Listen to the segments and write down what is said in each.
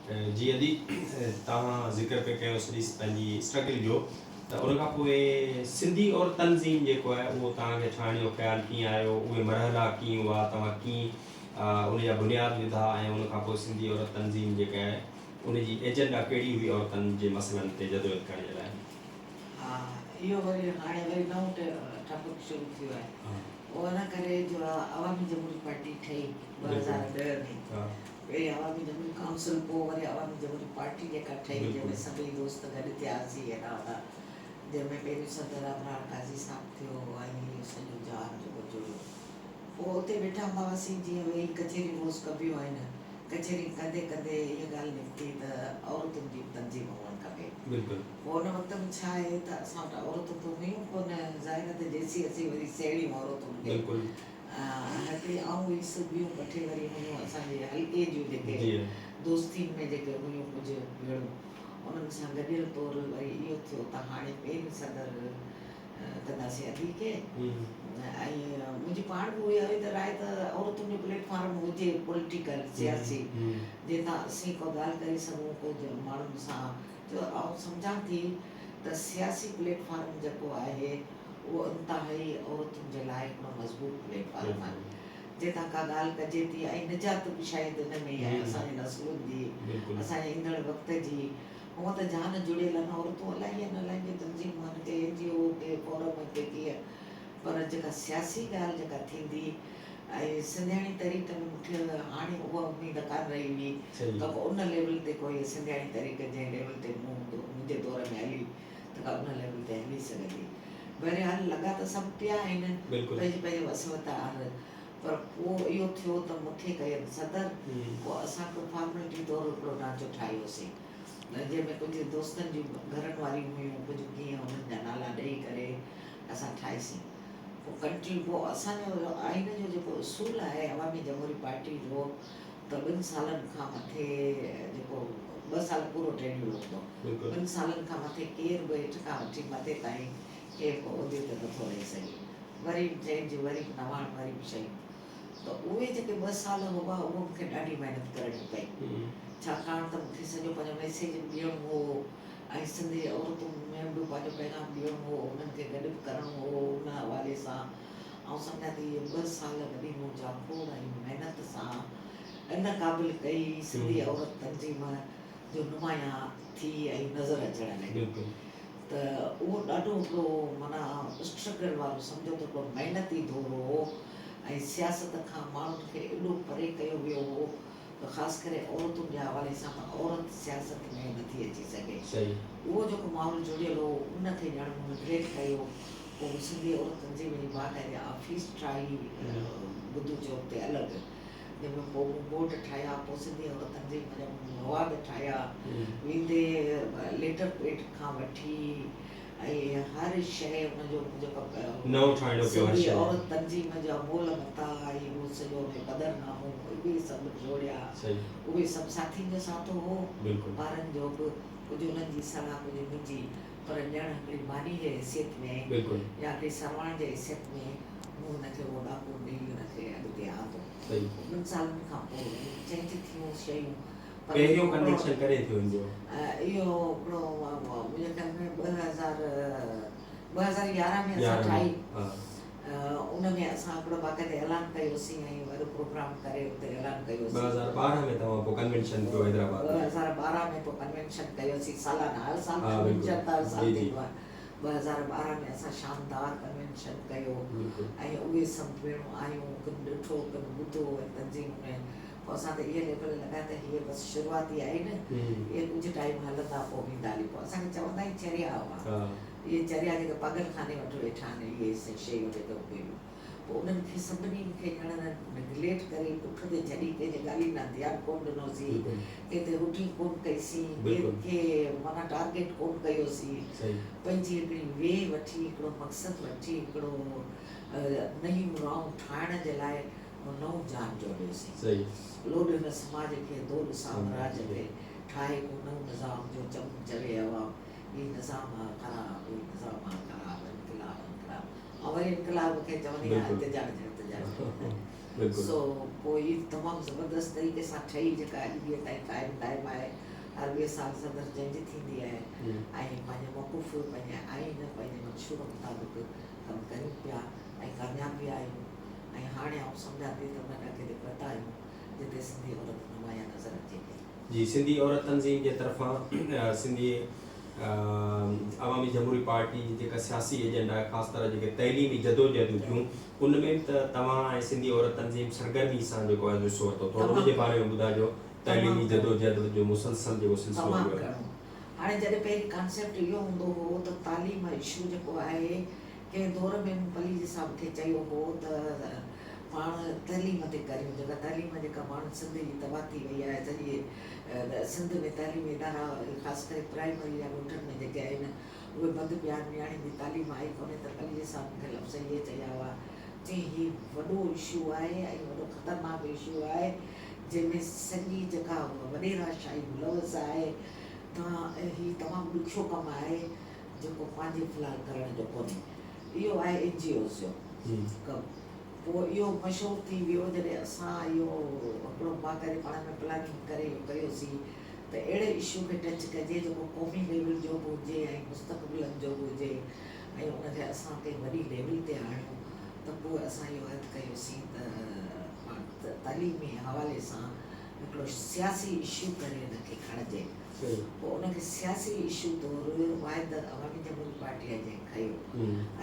जी अदी तव्हां ज़िक्र पे कयो सॼी पंहिंजी स्ट्रगल जो त उन खां पोइ सिंधी और तनज़ीम जेको आहे उहो तव्हांखे ठाहिण जो ख़्यालु कीअं आयो, उहे मरहला कीअं हुआ, तव्हां कीअं उन जा बुनियाद विधा ऐं उन खां पोइ सिंधी और तनज़ीम जेका आहे उन जी एजेंडा कहिड़ी हुई औरतुनि जे मसइलनि ते जदोजहद करण जे लाइ? हा, इहो वरी हाणे वरी नओं टॉपिक शुरू थियो आहे। उहो इन करे जो अवामी जमहूरी पार्टी ठही 2010 में। पहिरीं अवामी जमहूरी काउंसिल, पोइ वरी अवामी जमहूरी पार्टी जेका ठही, जंहिंमें सभई दोस्त गॾु थियासीं हेॾा होॾा, जंहिंमें पहिरीं सदर अबरार काज़ी साहब थियो ऐं सॼो जहान जेको जुड़ियो। पोइ उते वेठा हूंदा हुआसीं, जीअं वेही कचेरी रोज़ कबियूं आहिनि। कचेरी कंदे कंदे इहा ॻाल्हि निकिती त औरतुनि जी तनज़ीम हुअणु खपे। पोइ उन वक़्त में छा आहे त असां वटि औरतूं त हुयूं कोन, ज़ाहिर ते जेसीं असीं वरी साहेड़ियूं औरतूं हिकिड़ी आऊं हुईसि, ॿियूं ॿ टे वरी हुयूं असांजे हल्के जूं जेके दोस्तियुनि में जेके हुयूं कुझु भेणूं, उन्हनि सां गॾियल तौरु वरी इहो थियो त हाणे पहिरीं सदर कंदासीं अदी खे। ऐं मुंहिंजी पाण बि हुई त राय त औरतुनि जो प्लेटफॉर्म हुजे पॉलिटिकल सियासी, जंहिंसां असीं को ॻाल्हि करे सघूं कुझु माण्हुनि सां। जो ऐं सम्झां थी त सियासी प्लेटफॉर्म जेको आहे उहो इंतिहाई औरतुनि जे लाइ हिकिड़ो मज़बूत प्लेटफॉर्म आहे, जितां का ॻाल्हि कजे थी। ऐं निजात बि शायदि इन में ई आहे, असांजे नस्लुनि जी, असांजे ईंदड़ वक़्त जी। हूअं त जान जुड़ियल आहिनि औरतूं, इलाही आहिनि, इलाही तनज़ीमूं आहिनि, के NGO, के फोरम, के कीअं, पर जेका सियासी ॻाल्हि जेका थींदी ऐं सिंधियाणी तहरीक में मूंखे हाणे उहा उमेदु कान रही हुई त उन लेवल ते कोई सिंधियाणी तहरीक जंहिं लेवल ते मुंहिंजे दौर में हली त का उन लेवल ते हली सघंदी। बहरहाल लॻा त सभु पिया आहिनि पंहिंजे पंहिंजे वसवतार, पर पोइ इहो थियो त मूंखे कयनि सदर। पोइ असां को फॉर्मेलिटी तौरु हिकिड़ो ढांचो ठाहियोसीं, जंहिंमें कुझु दोस्तनि जूं घरनि वारियूं हुयूं, कुझु कीअं हुननि जा नाला ॾेई करे असां ठाहीसीं। पोइ कंटिन्यू, पोइ असांजो आइन जो जेको उसूल आहे अवामी जमहूरी पार्टी जो, त 2 सालनि खां मथे जेको 2 साल पूरो टेन्यूर हूंदो, 2 सालनि खां मथे केर बि हेठि खां वठी मथे ताईं केर को उहिदे ते नथो रही सघे। वरी चेंज, वरी नवाण, वरी बि शयूं। त उहे जेके 2 साल हुआ, उहो मूंखे ॾाढी महिनत करणी पई, छाकाणि त मूंखे सॼो पंहिंजो मैसेज ॾियणो हो ऐं सिंधी औरतुनि में बि पंहिंजो पैगाम ॾियणो हो, उन्हनि खे गॾु बि करिणो हो उन हवाले सां। ऐं सम्झां थी इहे 2 साल वॾी मुंहिंजा खोड़ ऐं महिनत सां इन क़ाबिल कई सिंधी औरत तनज़ीम जो नुमाया थी ऐं नज़र अचणु लॻी। त उहो ॾाढो हिकिड़ो माना स्ट्रगल वारो सम्झो त हिकिड़ो महिनती दौरु हो, ऐं सियासत खां माण्हुनि खे एॾो परे कयो वियो हो त ख़ासि करे औरतुनि जे हवाले सां त औरत सियासत में नथी अची सघे। उहो जेको माहौल जुड़ियल हो उनखे ॼण मूं ग्रेट कयो। पोइ सिंधी औरत तनज़ीम जी बाक़ाइदा ऑफिस ठाही बुधू चौक ते अलॻि, जंहिंमें पोइ मूं बोर्ड ठाहिया, पोइ सिंधी औरत तनज़ीम जा मवाद ठाहिया, वेंदे लेटर पेड खां वठी ऐं हर शइ हुनजो जेको सिंधी औरत तनज़ीम जा मोल मता ऐं उहो सॼो क़दरनामो उहे सभु जोड़िया। उहे सभु साथियुनि जो साथ हो, ॿारनि जो बि, कुझु उन्हनि जी सलाह, कुझु मुंहिंजी, पर ॼण हिकिड़ी मानी जे हैसियत में या हिकिड़ी सरवाण जे हैसियत में मूं हुनखे उहो ॾाको ॾेई हुनखे अॻिते आंदो। 2 सालनि खां पोइ चेंज थियूं शयूं। पहिरियों कनेक्शन करे थियो इहो हिकिड़ो मुंहिंजे ख़्याल में 2011 में असां ठाही। उन में असां हिकिड़ो बाक़ाइदा ऐलान कयोसीं ऐं वॾो प्रोग्राम करे उते ऐलान कयोसीं। 2012 में तव्हां पोइ कन्वेंशन कयो हैदराबाद। 2012 में पोइ कन्वेंशन कयोसीं, सालाना, हर साल कन्वेंशन हर साल थींदो आहे। 2012 में असां शानदार कन्वेंशन कयो ऐं उहे सभु भेणूं आयूं, कुझु ॾिठो, कुझु ॿुधो ऐं तनज़ीम में। पोइ असां त इहे लेवल लॻा त हीअ बसि शुरूआती आहे न, इहे कुझु टाइम हलंदा पोइ वेंदा हली। पोइ असांखे चवंदा ई चरिया हुआ, इहे चरिया जेके पागल खाने वटि वेठा आहिनि, इहे शयूं जेके हुयूं। पोइ उन्हनि खे सभिनी खे ॼण नेग्लेक्ट करे पुठ ते छॾी, कंहिंजे ॻाल्हि न ध्यानु कोन ॾिनोसीं, कंहिंते रुठी कोन कईसीं, कंहिंखे माना टारगेट कोन कयोसीं। पंहिंजी हिकिड़ी वे वठी, हिकिड़ो मक़सदु वठी, हिकिड़ो नयूं राहूं ठाहिण जे लाइ नओं जान जोड़ियोसीं। लोड हिन समाज खे, दौर साम्राज्य खे ठाहे को नओं निज़ाम जो चम चवे अवाम, ही निज़ाम ख़राब, ही निज़ाम ख़राब, इनकलाब इनकलाब। ऐं वरी इनकलाब खे चवंदी आहे इंतिजाज। सो पोइ इहा तमामु ज़बरदस्त तरीक़े सां ठही, जेका अॼु ॾींहं ताईं क़ाइमु आहे। अरबी साल सदर जंहिंजी थींदी आहे ऐं पंहिंजे मौक़ूफ़ पंहिंजे आइन पंहिंजे मंशूर मुताबिक़ कमु कयूं पिया ऐं कामयाब बि आहियूं ऐं हाणे आउं सम्झां थी त उन ॾाढे दिक़त आहियूं जिते सिंधी औरत नुमाया नज़र अचे थी। जी सिंधी औरत तंज़ीम जे तरफ़ां सिंधी अवामी जमहूरी पार्टी जी जेका सियासी एजेंडा आहे ख़ासि तरह जेके तइलीमी जदोजहदूं थियूं उन में त तव्हां ऐं सिंधी औरत तंज़ीम सरगर्मी सां जेको आहे हिसो वरितो थोरो उन जे बारे में ॿुधाइजो तइलीमी जदोजहद जो मुसलसल जेको सिलसिलो तमामु हुयो। घणो हाणे जॾहिं पहिरीं कॉन्सेप्ट इहो हूंदो हो त तालीम इशू जेको आहे कंहिं दौर में मूंपली जे साहिब खे चयो हो त पाण तइलीम ते करियूं जेका तइलीम जेका माण्हू सिंध जी तबाह थी वई आहे सॼे सिंध में तइलीमी इदारा ख़ासि करे प्राइमरी या ॻोठनि में जेके आहिनि उहे बंदि पिया आहिनि नियाणी जी तालीम आई कोन्हे त पली जे साहिब मूंखे लफ़्ज़ इहे चया हुआ चई हीउ वॾो इशू आहे ऐं वॾो ख़तरनाक इशू आहे जंहिंमें सॼी जेका वॾेराशाही मुलवज़ आहे हीउ तमामु ॾुखियो कमु आहे जेको पंहिंजे फ़िलहालु करण जो कोन्हे। इहो आहे NGOs जो कमु। पोइ इहो मशहूरु थी वियो जॾहिं असां इहो हिकिड़ो मां करे पाण में प्लानिंग करे कयोसीं त अहिड़े इशू खे टच कजे जेको क़ौमी लेवल जो बि हुजे ऐं मुस्तक़बिलनि जो बि हुजे ऐं उनखे असां कंहिं वॾी लेवल ते आणियूं त पोइ असां इहो हद कयोसीं त तालीमी हवाले सां हिकिड़ो सियासी इशू करे हिनखे खणिजे। पोइ उनखे सियासी इशू तौरु वाहिद अवामी जमहूरी पार्टीअ जे खयो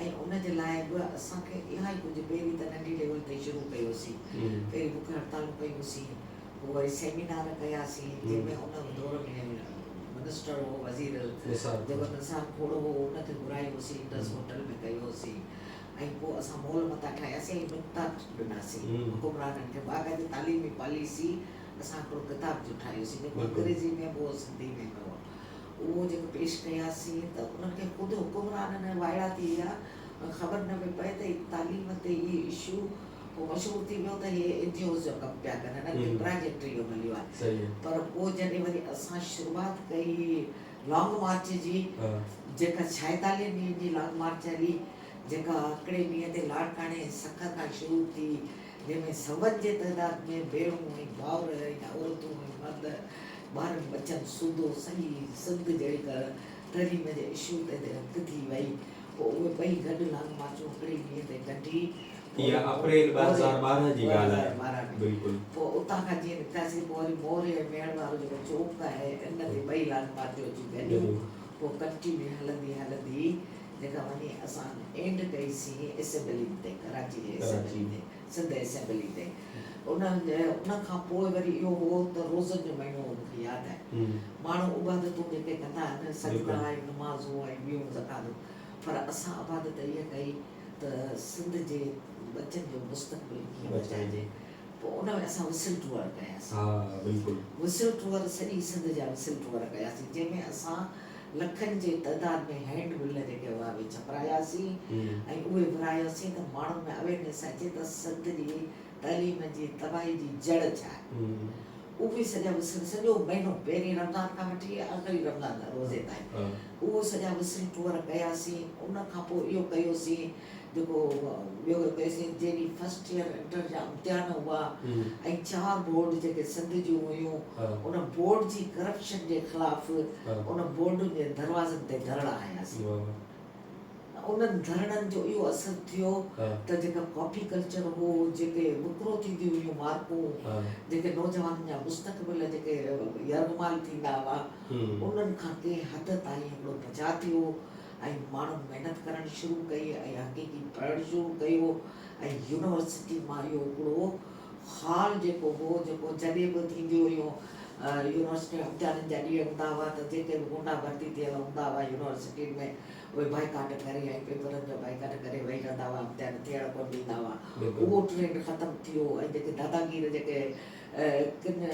ऐं उनजे लाइ बि असांखे इलाही कुझु पहिरीं त नंढी लेवल ते शुरू कयोसीं पहिरीं बुख हड़तालूं कयूंसीं पोइ वरी सेमिनार कयासीं जंहिंमें उन दौर में मिनिस्टर हो वज़ीर जेको निसार खोड़ो हो उनखे घुरायोसीं इंडस होटल में कयोसीं ऐं पोइ असां मॉल मथां ठाहियासीं ऐं नुक़्ता ॾिनासीं हुकुमराननि खे बाक़ाइदे तालीमी पॉलिसी असां हिकिड़ो किताब जो ठाहियोसीं जेको अंग्रेज़ी में बि सिंधी में बि हो उहो जेको पेश कयासीं त उन्हनि खे ख़ुदि हुकुमराननि वाइड़ा थी विया ख़बर न पई पए त तालीम ते इहे इशू पोइ मशहूरु थी वियो त इहे NGOs जो कमु पिया कनि हिननि खे प्रोजेक्ट इहो मिलियो आहे। पर पोइ जॾहिं वरी असां शुरूआति कई लॉन्ग मार्च जी जेका 46 ॾींहंनि जी लॉन्ग मार्च हली जेका हिकिड़े ॾींहं ते लाड़काणे सख खां शुरू थी जंहिंमें सवनि जे तइदाद में भेणूं ऐं भाउर ऐं औरतूं ऐं मर्द ॿारनि बचनि सूदो सॼी सिंध जहिड़ी तइलीम जे इशू ते हथ थी वई पोइ उहे ॿई गॾु लॉन्ग मार्चूं हिकिड़े ॾींहं ते कढी अप्रैल 2012 जी ॻाल्हि आहे बिल्कुलु। पोइ उतां खां जीअं निकितासीं पोइ वरी मोर ऐं मेड़ वारो जेको चौक आहे इन ते ॿई लॉन्ग मार्चूं अची गॾियूं पोइ कंटिन्यू हलंदी जेका वञी असां एंड कईसीं असेंबली ते कराची जे असेंबली ते सिंध असेंबली ते उन खां पोइ वरी इहो हो त रोज़नि जो महीनो मूंखे यादि आहे माण्हू इबादतूं जेके कंदा आहिनि सजदा ऐं नमाज़ूं ऐं ॿियूं ज़कातूं पर असां इबादत इहा कई त सिंध जे बचनि जो मुस्तक़बिल कीअं बचाइजे पोइ उन में असां विसिल टूअर कयासीं विसिल टूअर सॼी सिंध जा विसिल टूअर कयासीं जंहिंमें असां लखनि जे तइदाद में हैंड बिल जेके हुआ उहे छपायासीं ऐं उहे विरायोसीं त माण्हुनि में अवेयरनेस अचे त सिंध जी तइलीम जी तबाही जी जड़ छा आहे उहे सॼा विसिल सॼो महीनो पहिरीं रमज़ान खां वठी आख़िरी रमज़ान रोज़े ताईं उहो सॼा विसिल टूअर कयासीं उन खां पोइ इहो कयोसीं जेको ॿियो कयोसीं जहिड़ी फस्ट ईयर इंटर जा इम्तिहान हुआ ऐं 4 बोर्ड जेके सिंध जूं हुयूं उन बोर्ड जी करप्शन जे ख़िलाफ़ उन बोर्ड जे दरवाज़नि ते धरणा आयासीं उन्हनि धरणनि जो इहो असरु थियो त जेका कॉपी कल्चर हो जेके विकिरो थींदियूं हुयूं मार्कूं जेके नौजवाननि जा मुस्तक़बिल जेके यरगमाल थींदा हुआ उन्हनि खां कंहिं हद ताईं हिकिड़ो बचाव थियो ऐं माण्हुनि महिनत करणु शुरू कई ऐं हक़ीक़ी पढ़णु शुरू कयो ऐं यूनिवर्सिटी मां इहो हिकिड़ो हाल जेको हो जेको जॾहिं बि थींदियूं हुयूं यूनिवर्सिटी इम्तिहाननि जा ॾींहं हूंदा हुआ त जेके बि गुंडा भर्ती थियल हूंदा हुआ यूनिवर्सिटी में उहे बाइकाट करे ऐं पेपरनि जो बाइकाट करे वेही रहंदा हुआ इम्तिहान थियण कोन ॾींदा हुआ उहो ट्रेंड ख़तमु थियो ऐं जेके दादागीर जेके किन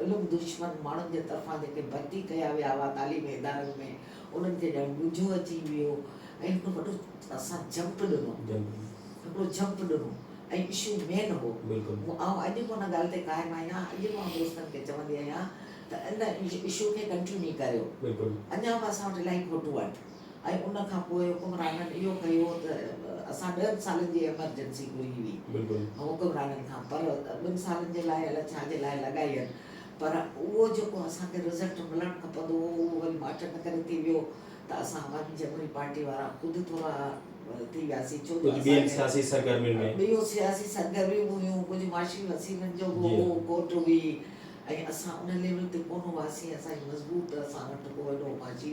इल्मु दुश्मन माण्हुनि जे तरफ़ां जेके भर्ती कया विया हुआ तालीमी इदारनि में उन्हनि खे ॼण ॻुझो अची वियो ऐं हिकिड़ो वॾो असां जंप ॾिनो हिकिड़ो जंप ॾिनो ऐं इशू मेन हो ऐं अॼु कोन ॻाल्हि ते क़ाइमु आहियां अॼु मां दोस्तनि खे चवंदी आहियां त इन इशू खे कंटिन्यू करियो अञा बि असां वटि इलाही खोटूं आहिनि ऐं उन खां पोइ हुकुमराननि इहो कयो त असां 2 सालनि जी एमरजेंसी घुरी हुई हुकुमराननि खां पर 2 सालनि जे लाइ अलाए छा जे लाइ लॻाई आहिनि पर उहो जेको असांखे रिज़ल्ट मिलणु खपंदो हो उहो वरी माठ न करे थी वियो त असां आवामी जमहूरी पार्टी वारा ख़ुदि थोरा थी वियासीं छो कुछ ॿियनि सियासी सरगर्मियुनि में ॿियो सियासी सरगर्मियूं हुयूं कुझु माशी वसीलनि जो जी। उहो कोट हुई ऐं असां उन लेवल ते कोन हुआसीं असांजी मज़बूत असां वटि को वॾो माशी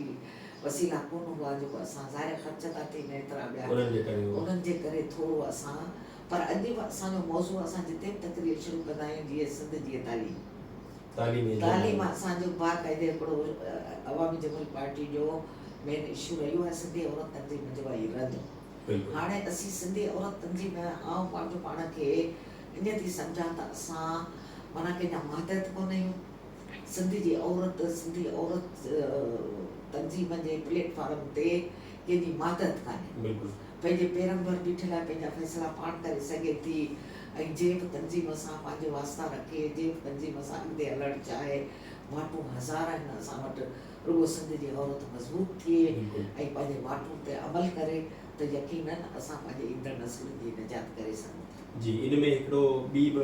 वसीला कोन हुआ जेको असां ज़ाहिर ख़र्च था थियनि एतिरा ॿिया उन्हनि जे करे उन्हनि जे करे थोरो असां पर अॼु बि असांजो मौज़ू असां जिते बि तकरीर शुरू कंदा आहियूं जीअं सिंध जी तालीम असांजो बाक़ाइदे हिकिड़ो अवामी जमहूरी पार्टी जो मेन इशू रहियो आहे सिंधी औरत तंज़ीम जो आहे रद्द। बिल्कुलु हाणे असीं सिंधी औरत तंज़ीम आऊं पंहिंजो पाण खे ईअं थी सम्झां त असां माना कंहिंजा मातहत कोन आहियूं सिंधी औरत तंज़ीम जे प्लेटफॉर्म ते कंहिंजी मातहत कान्हे बिल्कुलु पंहिंजे पेरनि भर बीठल आहे पंहिंजा फ़ैसिला पाण करे सघे थी ऐं जे बि तंज़ीम सां पंहिंजे वास्ता रखे जे बि तंज़ीम सां अॻिते हलणु चाहे माण्हू हज़ार आहिनि असां वटि रुॻो सिंध जी औरत मज़बूत थिए ऐं पंहिंजे माण्हुनि ते अमल करे त यकीनन असां पंहिंजे ईंदड़ नस्ल जी निजात करे सघूं था। जी इन में हिकिड़ो ॿी बि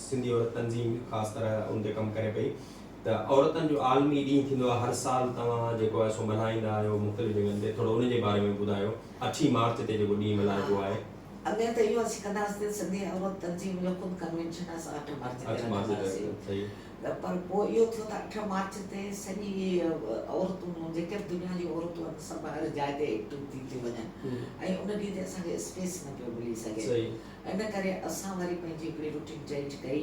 सिंधी औरत तंज़ीम ख़ासि तरह उन ते कमु करे पई त औरतुनि जो आलमी ॾींहुं थींदो आहे हर साल तव्हां जेको आहे सो मल्हाईंदा आहियो मुख़्तलिफ़ जॻहियुनि ते थोरो उन जे बारे में ॿुधायो 8 मार्च ते जेको ॾींहुं मल्हाइबो आहे अॻे त इहो असीं कंदासीं सिंधी औरत तंज़ीम जो ख़ुदि कन्वेंशन असां 8 मार्च ते रखंदासीं सही पर पोइ इहो थियो त 8 मार्च ते सॼी औरतूं जेके बि दुनिया जी औरतूं आहिनि सभु हर जाइ ते एक्टिव थी थियूं वञनि ऐं उन ॾींहं ते असांखे स्पेस न पियो मिली सघे इन करे असां वरी पंहिंजी हिकिड़ी रूटीन चेंज कई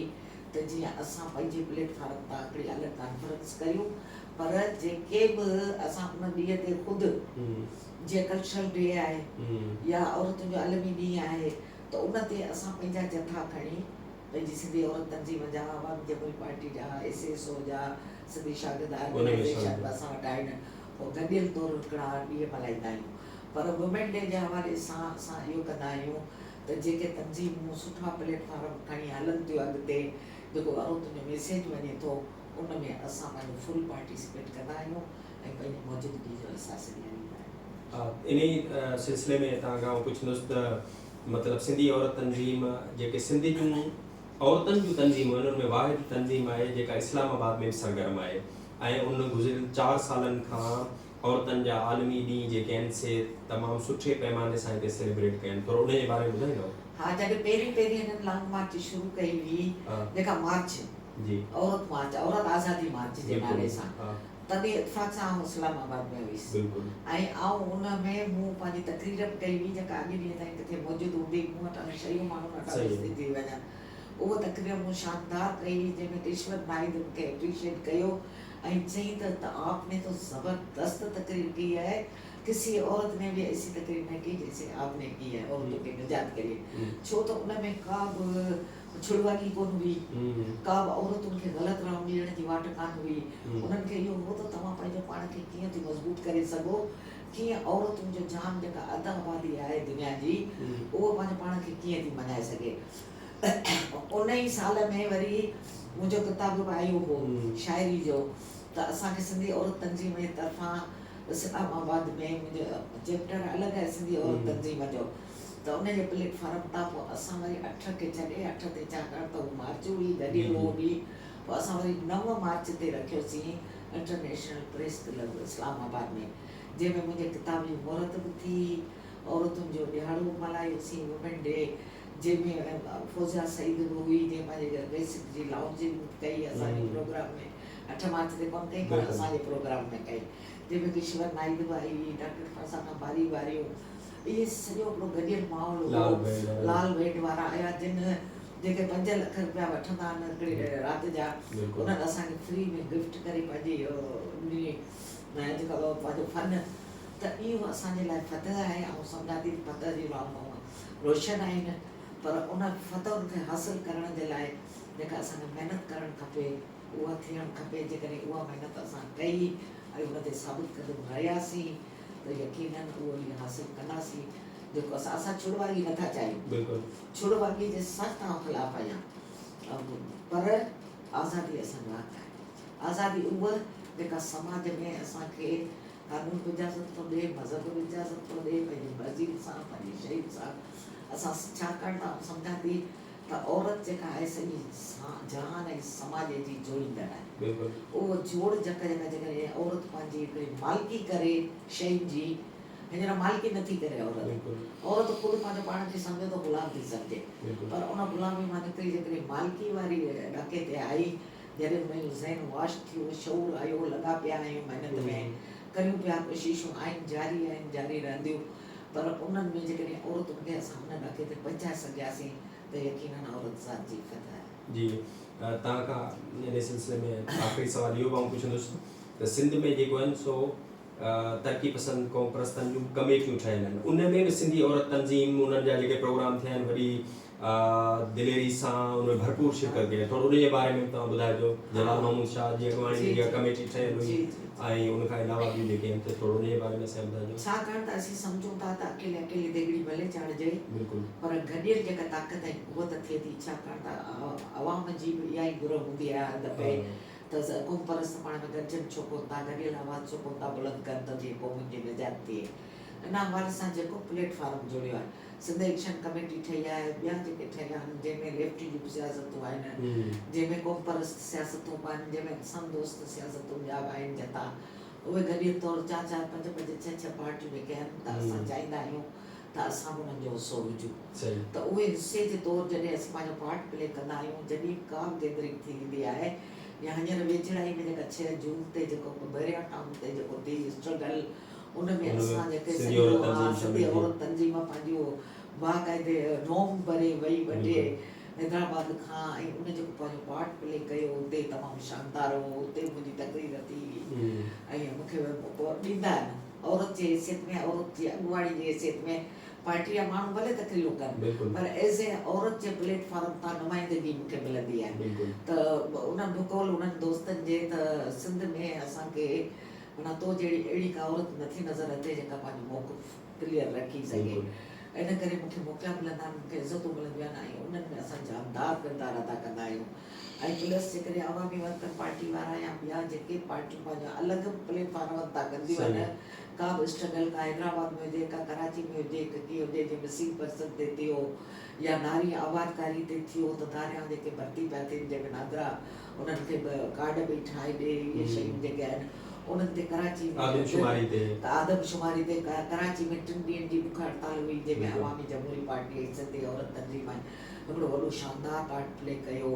त जीअं असां पंहिंजे प्लेटफॉर्म तां हिकिड़ी अलॻि कॉन्फ्रेंस कयूं पर जेके बि असां उन ॾींहं ते ख़ुदि जीअं कल्चरल डे आहे या औरतुनि जो आलमी ॾींहुं आहे त उन ते असां पंहिंजा जथा खणी पंहिंजी सिंधी औरत तंज़ीम जा अवामी जमहूरी पार्टी जा SSO जा सिंधी शागिर्द ऑर्गेनाइज़ेशन असां वटि आहिनि पोइ गॾियल तौरु हिकिड़ा ॾींहं मल्हाईंदा आहियूं पर वुमेन डे जे हवाले सां असां इहो कंदा आहियूं त जेके तंज़ीमूं सुठा प्लेटफॉर्म खणी हलनि थियूं अॻिते जेको औरतुनि जो मैसेज वञे थो उन में असां पंहिंजो फुल पार्टिसिपेट कंदा आहियूं ऐं पंहिंजी मौजूदगी जो अहसासु ॾियारींदा आहियूं। इन सिलसिले में तव्हां खां पुछंदुसि त मतिलबु सिंधी औरत तंज़ीम जेके सिंधी जूं औरतुनि जूं तंज़ीम उन्हनि में वाहिद तंज़ीम आहे जेका इस्लामाबाद में सरगर्म आहे ऐं उन गुज़िरियल 4 सालनि खां औरतुनि जा आलमी ॾींहं जेके आहिनि से तमामु सुठे पैमाने सां हिते सेलिब्रेट कया आहिनि थोरो उन जे बारे में ॿुधाईंदव? हा जॾहिं पहिरीं हिननि लॉन्ग मार्च शुरू कई हुई जेका मार्च जी औरत आज़ादी मार्च जे नाले सां तॾहिं इत्फाक़ सां आउं इस्लामाबाद में हुयसि ऐं आउं उन में मूं पंहिंजी तकरीर बि कई हुई जेका अॼु ॾींहं ताईं किथे मौजूदु हूंदी मूं वटि शयूं माण्हू वटि थी वञनि उहो तकरीर मूं शानदार कई जंहिंमें ईश्वर नाइद मूंखे एप्रिशिएट कयो ऐं चई त आपने तो ज़बरदस्त तकरीर की है किसी औरत ने भी ऐसी तकरीर नहीं की जैसे आपने की है औरतों के निजात के लिए छो तो उनमें का बि छुड़वागी कोन हुई का बि औरतुनि खे ग़लति राह ॾियण जी वाट कान हुई उन्हनि खे इहो हो त तव्हां पंहिंजो पाण खे कीअं थी मज़बूत करे सघो कीअं औरतुनि जो जान जेका अध आबादी आहे दुनिया जी उहो पंहिंजे पाण खे कीअं थी मञाए सघे उन ई साल में वरी मुंहिंजो किताब बि आयो हो शाइरी जो त असांखे सिंधी औरत तंज़ीम जे तरफ़ां इस्लामाबाद में मुंहिंजो चैप्टर अलॻि आहे सिंधी औरत तंज़ीम जो त उन जे प्लेटफॉर्म तां पोइ असां वरी 8 खे छॾे 8 ते छाकाणि त उहो मार्च हुई गॾियल हो ॾींहुं पोइ असां वरी 9 मार्च ते रखियोसीं इंटरनेशनल प्रेस क्लब इस्लामाबाद में जंहिंमें मुंहिंजे किताब जी मुहूरत बि थी औरतुनि जो ॾियारो मल्हायोसीं वुमेन डे जंहिंमें फौज़ा सईद बि हुई जंहिं पंहिंजे बेसिक जी लॉन्चिंग कई असांजे प्रोग्राम में 8 मार्च ते कोन कई पर असांजे प्रोग्राम में कई जंहिंमें ईश्वर नाइद बि आई हुई डॉक्टर फरसाना बारी वारियूं इहे सॼो हिकिड़ो गॾियल माहौल हो लाल वेड वारा आया जिन जेके 5 लख रुपया वठंदा आहिनि हिकिड़ी राति जा उन्हनि असांखे फ्री में गिफ्ट करे पंहिंजी जेका पंहिंजो फन त इहो असांजे लाइ फतह आहे ऐं सम्झां थी फतह जी राउंड रोशन आहिनि पर उन फतहुनि खे हासिलु करण जे लाइ जेका असांखे महिनत करणु खपे उहा थियणु खपे जेकॾहिं उहा महिनत असां कई ऐं उन ते साबित क़दम रहियासीं त यकीनन उहो ॾींहुं हासिलु कंदासीं जेको असां छुड़वागी नथा चाहियूं छुड़वागी जे सख़्तु आउं ख़िलाफ़ु आहियां पर आज़ादी असांजो हक़ आहे आज़ादी उहा जेका समाज में असांखे कानून बि इजाज़त थो ॾिए मज़हब बि इजाज़त थो ॾिए पंहिंजी मर्ज़ी सां पंहिंजी शइ सां असां छाकाणि त सम्झां थी त औरत जेका आहे सॼी जहान ऐं समाज जी जोड़ींदड़ आहे। बिल्कुलु उहो जोड़ जेकॾहिं औरत पंहिंजी हिकिड़ी मालिकी करे शयुनि जी, हींअर मालिकी नथी करे औरत ख़ुदि पंहिंजो पाण खे सम्झे त ग़ुलाम थी सम्झे, पर उन ग़ुलामी मां निकिरी जेकॾहिं मालिकी वारी ॾाके ते आई, जॾहिं उनजो ज़हन वाश थियो, शऊर आयो, लॻा पिया आहियूं महिनत में, करियूं पिया कोशिशूं आहिनि जारी रहंदियूं, पर उन्हनि में जेकॾहिं औरतुनि खे असां हुन ॾाके ते पहुचाए सघियासीं त यकीनन औरत ज़ात जी इफ़त आहे। जी तव्हां खां इन सिलसिले में आख़िरी सवाल इहो मां पुछंदुसि त सिंध में जेको आहिनि सो तरक़ी पसंद क़ौम परस्तनि जूं कमेटियूं ठहियल आहिनि, उन में बि सिंधी औरत तंज़ीम उन्हनि जा जेके प्रोग्राम थिया आहिनि वॾी दिलेरी सां उनमें भरपूर शिरकत कई, थोरो उन जे बारे में तव्हां ॿुधाइजो। जलाल महमूद शाह जी अॻुवाणी जी जेका कमेटी ठहियल हुई ऐं उन खां अलावा ॿियूं जेके आहिनि त थोरो उन जे बारे में असां ॿुधाइजो। छाकाणि त असीं सम्झूं था त अकेली देगिड़ी भले चाढ़िजे, पर गॾियल जेका ताक़त आहे उहा त थिए थी, छाकाणि त अवाम जी बि इहा ई घुर हूंदी आहे हद पे त क़ौम परस्त पाण में गॾिजनि छो कोन था, गॾियल आवाज़ छो कोन था बुलंद कनि त जीअं क़ौमुनि जी निजात थिए। इन हवाले सां जेको प्लेटफॉर्म जोड़ियो आहे, सिंध एक्शन कमेटी ठही आहे, ॿिया जेके ठहिया आहिनि जंहिंमें लेफ्ट जूं बि सियासतूं आहिनि, जंहिंमें क़ौम परस्त सियासतूं बि आहिनि, जंहिंमें समदोस्त सियासतूं ॿिया बि आहिनि जता उहे गॾियल तौरु 4-4, 5-5, 6-6 पार्टियूं जेके आहिनि त असां चाहींदा आहियूं त असां बि उन्हनि जो हिसो हुजूं, त उहे हिसे जे तौरु जॾहिं असां पंहिंजो पार्ट प्ले कंदा आहियूं, जॾहिं का बि गैदरिंग थींदी आहे या हींअर वेझड़ाई में जेका 6 जून ते जेको बैरिया टाउन ते जेको थी स्ट्रगल, उन में असां जेके सिंधी औरत तंज़ीम पंहिंजो बाक़ाइदे नोम भरे वई वॾे हैदराबाद खां ऐं उन जेको पंहिंजो पार्ट प्ले कयो उते तमामु शानदार हो, उते मुंहिंजी तकरीर थी ऐं मूंखे ॾींदा आहिनि औरत जी हैसियत में, औरत जी अॻुवाणी जी हैसियत में। पार्टी जा माण्हू भले तकरीरूं कनि, पर एज़ ए औरत जे प्लेटफॉर्म तां नुमाइंदगी मूंखे मिलंदी आहे, त उन्हनि बुकौल उन्हनि दोस्तनि जे त सिंध में असांखे माना तो जहिड़ी अहिड़ी का औरत नथी नज़र अचे जेका पंहिंजो मौक़िफ़ क्लियर रखी सघे। इन करे मूंखे मौक़ा मिलंदा आहिनि, मूंखे इज़तूं मिलंदियूं आहिनि ऐं उन्हनि में असां जानदार किरदार अदा कंदा आहियूं। ऐं प्लस जेकॾहिं अवामी वर्कर पार्टी वारा या ॿिया जेके पार्टियूं पंहिंजा अलॻि प्लेटफॉर्म था कंदियूं आहिनि, का बि स्ट्रगल का हैदराबाद में हुजे, का कराची में हुजे, कीअं हुजे, जंहिं मिसिंग पर्सन ते थियो या नारी आबादकारी ते थियो, त धारियां जेके भर्ती पिया थियनि जंहिंमें नादरा उन्हनि खे कार्ड बि ठाहे ॾे, इहे शयूं जेके आहिनि उन्हनि ते कराची में आदमशुमारी ते कराची में 3 ॾींहंनि जी बुख हड़ताल हुई, जंहिंमें अवामी जमहूरी पार्टी सिंधी औरत तंज़ीम हिकिड़ो वॾो शानदार पार्ट प्ले कयो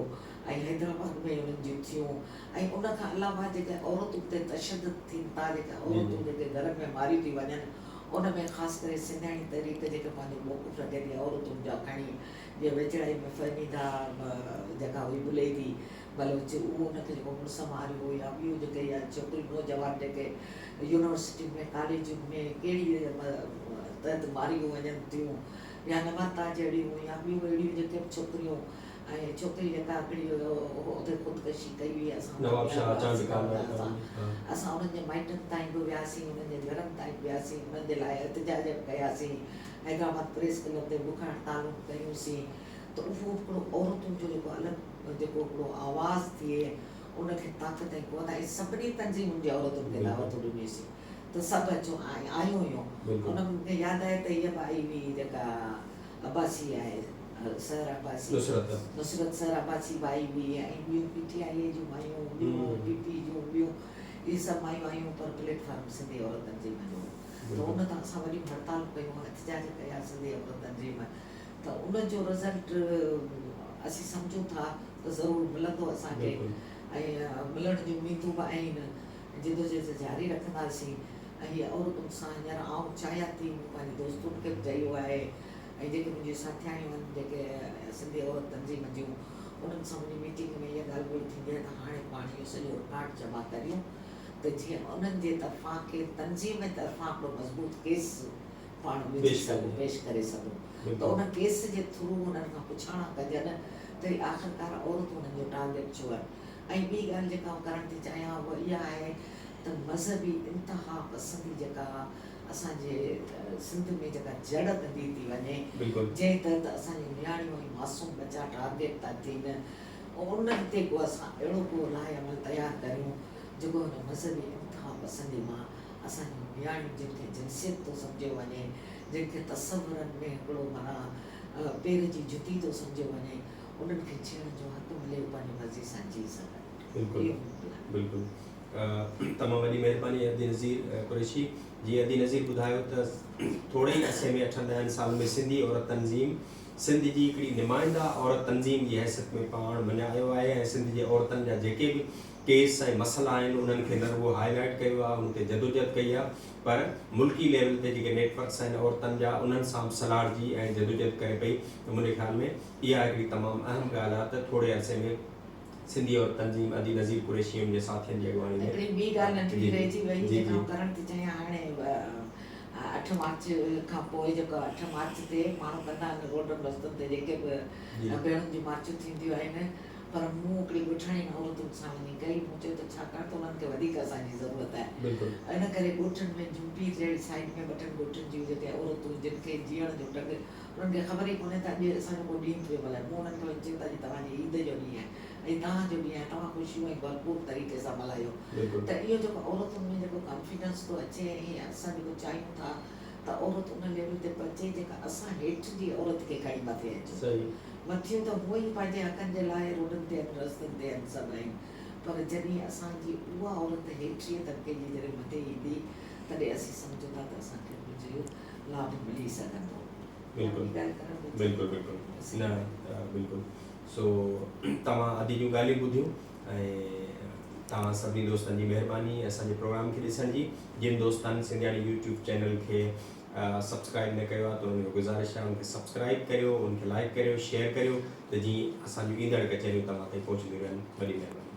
ऐं हैदराबाद में उन्हनि जूं थियूं। ऐं उन खां अलावा जेके औरतूं ते तशदुद थियनि था, जेके औरतूं जेके घर में मारी थी वञनि, उन में ख़ासि करे सिंधियाणी तहरीक जेके पंहिंजो मौक़िफ़ रखे थी औरतुनि जा खणी, जीअं वेझड़ाई में फहमीदा जेका हुई बुले थी बलोच, उहो उनखे जेको मुड़ुसु मारियो या ॿियूं जेके या छोकिरियूं नौजवान जेके यूनिवर्सिटी में कॉलेजुनि में कहिड़ी तहत मारियूं वञनि थियूं, या नमाता जहिड़ियूं या ॿियूं अहिड़ियूं जेके छोकिरियूं ऐं छोकिरी जेका हिकिड़ी उते ख़ुदकशी कई हुई, असां उन्हनि जे माइटनि ताईं बि वियासीं, उन्हनि जे घरनि ताईं वियासीं, उन्हनि जे लाइ एहतजाज कयासीं, हैदराबाद प्रेस क्लब ते बुख हड़तालूं कयूंसीं, त उहो हिकिड़ो औरतुनि जो जेको अलॻि जेको हिकिड़ो आवाज़ थिए, उनखे ताक़त ऐं क़ुवत ऐं सभिनी तंज़ीमुनि जे औरतुनि खे दावत ॾिनीसीं त सभु अचो आयूं हुयूं। उन मूंखे यादि आहे त इहा बि आई हुई जेका अब्बासी आहे सर अब्बासी, नुसरत सर अब्बासी बि आई हुई ऐं ॿियूं PTI जूं मायूं, ॿियूं PP जूं, ॿियूं इहे सभु मायूं आयूं, पर प्लेटफॉर्म सिंधी औरत तंज़ीम जो, त उन तां असां वॾियूं हड़ताल कयूं, एहतजाज कया सिंधी औरत तंज़ीम, त उनजो रिज़ल्ट असीं सम्झूं था त ज़रूरु मिलंदो असांखे ऐं मिलण जूं उमीदूं बि आहिनि, जिदोजहद जारी रखंदासीं। ऐं हीअ औरतुनि सां हींअर आउं चाहियां थी, पंहिंजे दोस्तुनि खे बि चयो आहे ऐं जेके मुंहिंजी साथियाणियूं आहिनि जेके सिंधी औरत तंज़ीम जूं, उन्हनि सां मुंहिंजी मीटिंग में इहा ॻाल्हि ॿोल थींदी आहे त हाणे पाण इहो सॼो रिकॉर्ड जमा करियूं त जीअं उन्हनि जे तरफ़ां के तंज़ीम जे तरफ़ां हिकिड़ो मज़बूत केस पाण विझी सघूं, पेश करे सघूं, त उन केस जे थ्रू उन्हनि खां पुछाणा कजनि त आख़िरकार औरतूं उन्हनि जो टारगेट छो आहे। ऐं ॿी ॻाल्हि जेका करणु थी चाहियां उहा इहा आहे त मज़हबी इंतिहा पसंदी जेका असांजे सिंध में जेका जड़ कंदी थी वञे, जंहिं तहत असांजी नियाणियूं ऐं मासूम बचा टारगेट था थियनि, उन्हनि ते को असां अहिड़ो को लाइ अमल तयारु करियूं जेको हुन मज़हबी इंतिहा पसंदी मां असांजी नियाणियूं जिनखे जिनसियत थो सम्झियो वञे, जिनखे तसवुरनि में हिकिड़ो माना पेर जी जुती थो सम्झियो वञे, उन्हनि खे जीअण जो हक़ मिले, पंहिंजी मर्ज़ी सां जी सघनि। बिल्कुलु इहो मुमकिन आहे। बिल्कुलु तमामु वॾी महिरबानी अदी नज़ीर कुरैशी। जीअं अदी नज़ीर ॿुधायो त थोरे ई अरसे में 8-10 साल में सिंधी औरत तंज़ीम सिंध जी हिकिड़ी नुमाइंदा औरत तंज़ीम जी हैसियत में पाण मञायो आहे ऐं सिंध जे औरतुनि जा जेके बि केस ऐं मसइला आहिनि उन्हनि खे न रुगो हाईलाइट कयो आहे, उन ते जदोजहद कई आहे, पर मुल्की लेवल ते जेके नेटवर्क्स आहिनि औरतुनि जा उन्हनि सां सलाहजी ऐं जदोजहद करे पई। त मुंहिंजे ख़्याल में इहा हिकिड़ी तमामु अहम ॻाल्हि आहे त थोरे अरसे में सिंधी और तंज़ीम अदी नज़ीर कुरैशी जे साथियुनि जी अॻुवाणी में हिकिड़ी ॿी ॻाल्हि नंढड़ी रहिजी वई जी, जेका जी। करण थी चाहियां। हाणे 8 मार्च खां पोइ जेको 8 मार्च ते माण्हू कंदा आहिनि रोडनि रस्तनि ते जेके बि जी। भेणुनि जी मार्चूं थींदियूं आहिनि, पर मूं हिकिड़ी ॻोठाणी औरतुनि सां वञी कई। मूं चयो त छाकाणि त उन्हनि खे वधीक असांजी ज़रूरत आहे, बिल्कुलु इन करे ॻोठनि में झूपी जहिड़ी साइड में 2 ॻोठनि जूं जेके औरतूं जिन खे जीअण जो ढंग उन्हनि खे ख़बर ई कोन्हे त अॼु असांजो को ॾींहुं पियो मल्हाए। मूं उन्हनि खे वञी चयो त अॼु तव्हांजी ईद जो ॾींहुं आहे ऐं तव्हांजो ॾींहुं आहे, तव्हां ख़ुशियूं ऐं भरपूर तरीक़े सां मल्हायो। बिल्कुलु त इहो जेको औरतुनि में जेको कॉन्फिडेंस थो अचे ऐं असां जेको चाहियूं था त औरत उन लेवल ते पहुचे जेका असां हेठि जी औरत खे खणी मथे अचे। सही मथियूं त उहे ई पंहिंजे हक़नि जे लाइ रोडनि ते आहिनि, रस्तनि ते आहिनि, सभु आहिनि, पर जॾहिं असांजी उहा औरत हेठि तबिके जी जॾहिं मथे ईंदी तॾहिं असीं सम्झूं था त असांखे कुझु लाभ मिली सघंदो। बिल्कुलु ॻाल्हि करण में बिल्कुलु बिल्कुलु न बिल्कुलु। सो तव्हां अदी जूं ॻाल्हियूं ॿुधियूं ऐं तव्हां सभिनी दोस्तनि जी महिरबानी असांजे प्रोग्राम खे ॾिसण जी। जिन दोस्तनि सिंधियाणी यूट्यूब चैनल खे सब्सक्राइब न कयो आहे त उन्हनि खे गुज़ारिश आहे उनखे सब्सक्राइब करियो, उनखे लाइक करियो, शेयर करियो त जीअं असांजूं ईंदड़ कचहरियूं तव्हां ताईं पहुचंदियूं रहनि। वॾी महिरबानी।